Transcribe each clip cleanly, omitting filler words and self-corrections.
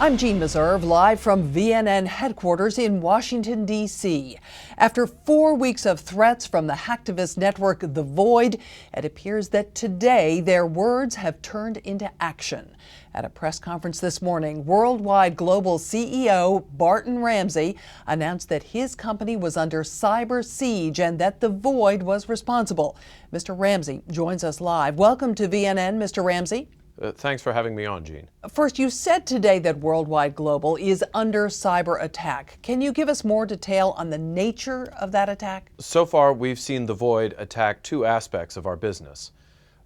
I'm Jean Meserve, live from VNN headquarters in Washington, D.C. After 4 weeks of threats from the hacktivist network The Void, it appears that today their words have turned into action. At a press conference this morning, Worldwide Global CEO Barton Ramsey announced that his company was under cyber siege and that The Void was responsible. Mr. Ramsey joins us live. Welcome to VNN, Mr. Ramsey. Thanks for having me on, Jean. First, you said today that Worldwide Global is under cyber attack. Can you give us more detail on the nature of that attack? So far, we've seen The Void attack two aspects of our business.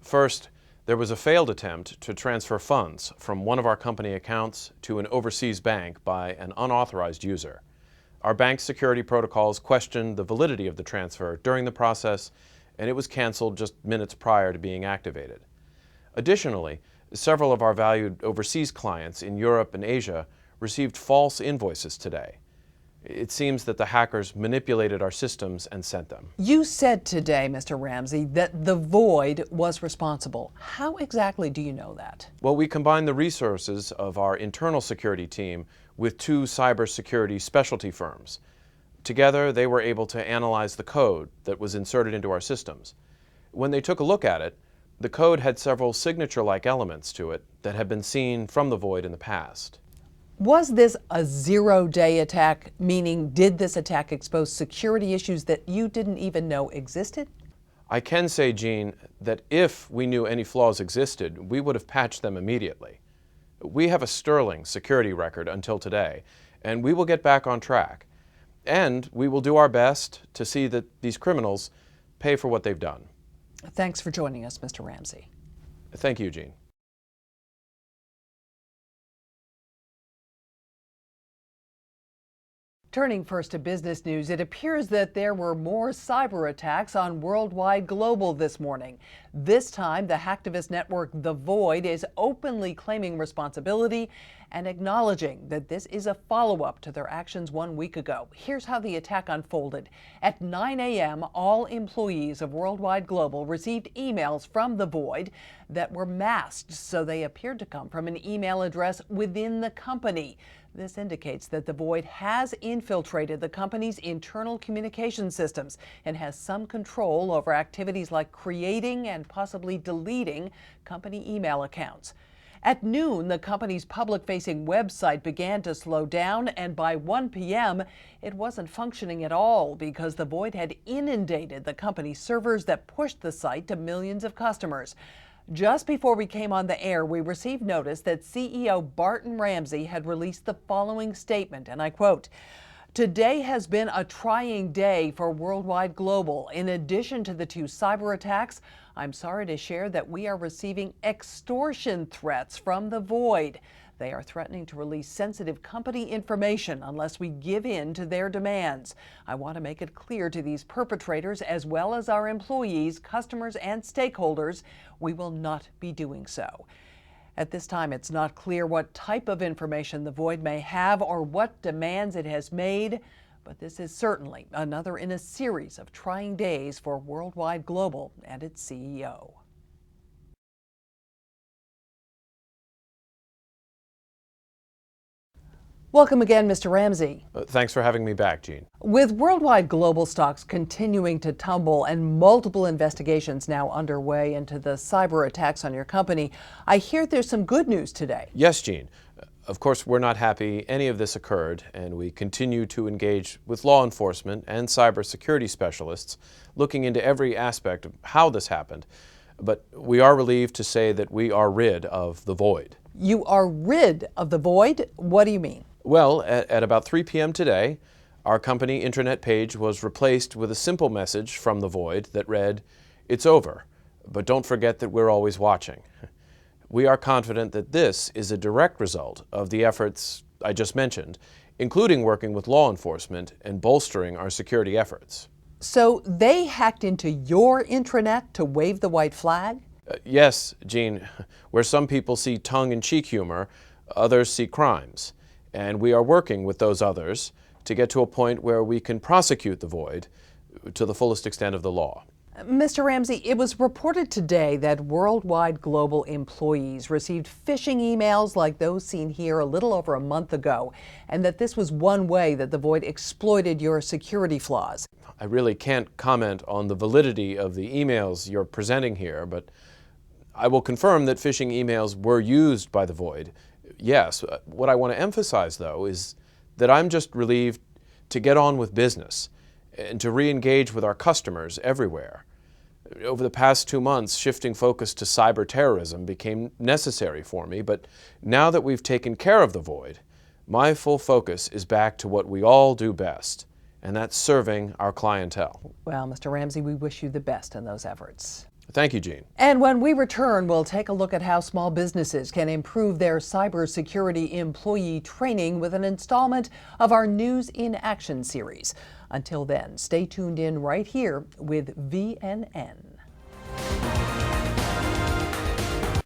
First, there was a failed attempt to transfer funds from one of our company accounts to an overseas bank by an unauthorized user. Our bank's security protocols questioned the validity of the transfer during the process, and it was canceled just minutes prior to being activated. Additionally, several of our valued overseas clients in Europe and Asia received false invoices today. It seems that the hackers manipulated our systems and sent them. You said today, Mr. Ramsey, that The Void was responsible. How exactly do you know that? Well, we combined the resources of our internal security team with two cybersecurity specialty firms. Together, they were able to analyze the code that was inserted into our systems. When they took a look at it, the code had several signature-like elements to it that had been seen from The Void in the past. Was this a zero-day attack, meaning did this attack expose security issues that you didn't even know existed? I can say, Jean, that if we knew any flaws existed, we would have patched them immediately. We have a sterling security record until today, and we will get back on track. And we will do our best to see that these criminals pay for what they've done. Thanks for joining us, Mr. Ramsey. Thank you, Jean. Turning first to business news, it appears that there were more cyber attacks on Worldwide Global this morning. This time, the hacktivist network The Void is openly claiming responsibility and acknowledging that this is a follow-up to their actions 1 week ago. Here's how the attack unfolded. At 9 a.m., all employees of Worldwide Global received emails from The Void that were masked, so they appeared to come from an email address within the company. This indicates that The Void has infiltrated the company's internal communication systems and has some control over activities like creating and possibly deleting company email accounts. At noon, the company's public-facing website began to slow down, and by 1 p.m., it wasn't functioning at all because The Void had inundated the company's servers that pushed the site to millions of customers. Just before we came on the air, we received notice that CEO Barton Ramsey had released the following statement, and I quote, "Today has been a trying day for Worldwide Global. In addition to the two cyber attacks, I'm sorry to share that we are receiving extortion threats from The Void. They are threatening to release sensitive company information unless we give in to their demands. I want to make it clear to these perpetrators, as well as our employees, customers, and stakeholders, we will not be doing so." At this time, it's not clear what type of information The Void may have or what demands it has made, but this is certainly another in a series of trying days for Worldwide Global and its CEO. Welcome again, Mr. Ramsey. Thanks for having me back, Jean. With Worldwide Global stocks continuing to tumble and multiple investigations now underway into the cyber attacks on your company, I hear there's some good news today. Yes, Jean. Of course, we're not happy any of this occurred, and we continue to engage with law enforcement and cybersecurity specialists looking into every aspect of how this happened. But we are relieved to say that we are rid of The Void. You are rid of The Void? What do you mean? Well, at about 3 p.m. today, our company intranet page was replaced with a simple message from The Void that read, "It's over, but don't forget that we're always watching." We are confident that this is a direct result of the efforts I just mentioned, including working with law enforcement and bolstering our security efforts. So they hacked into your intranet to wave the white flag? Yes, Jean, where some people see tongue-in-cheek humor, others see crimes. And we are working with those others to get to a point where we can prosecute The Void to the fullest extent of the law. Mr. Ramsey, it was reported today that worldwide global employees received phishing emails like those seen here a little over a month ago, and that this was one way that the Void exploited your security flaws. I really can't comment on the validity of the emails you're presenting here, but I will confirm that phishing emails were used by the Void. Yes, what I want to emphasize, though, is that I'm just relieved to get on with business and to re-engage with our customers everywhere. Over the past 2 months, shifting focus to cyber terrorism became necessary for me, but now that we've taken care of the Void, my full focus is back to what we all do best, and that's serving our clientele. Well, Mr. Ramsey, we wish you the best in those efforts. Thank you, Gene. And when we return, we'll take a look at how small businesses can improve their cybersecurity employee training with an installment of our News in Action series. Until then, stay tuned in right here with VNN.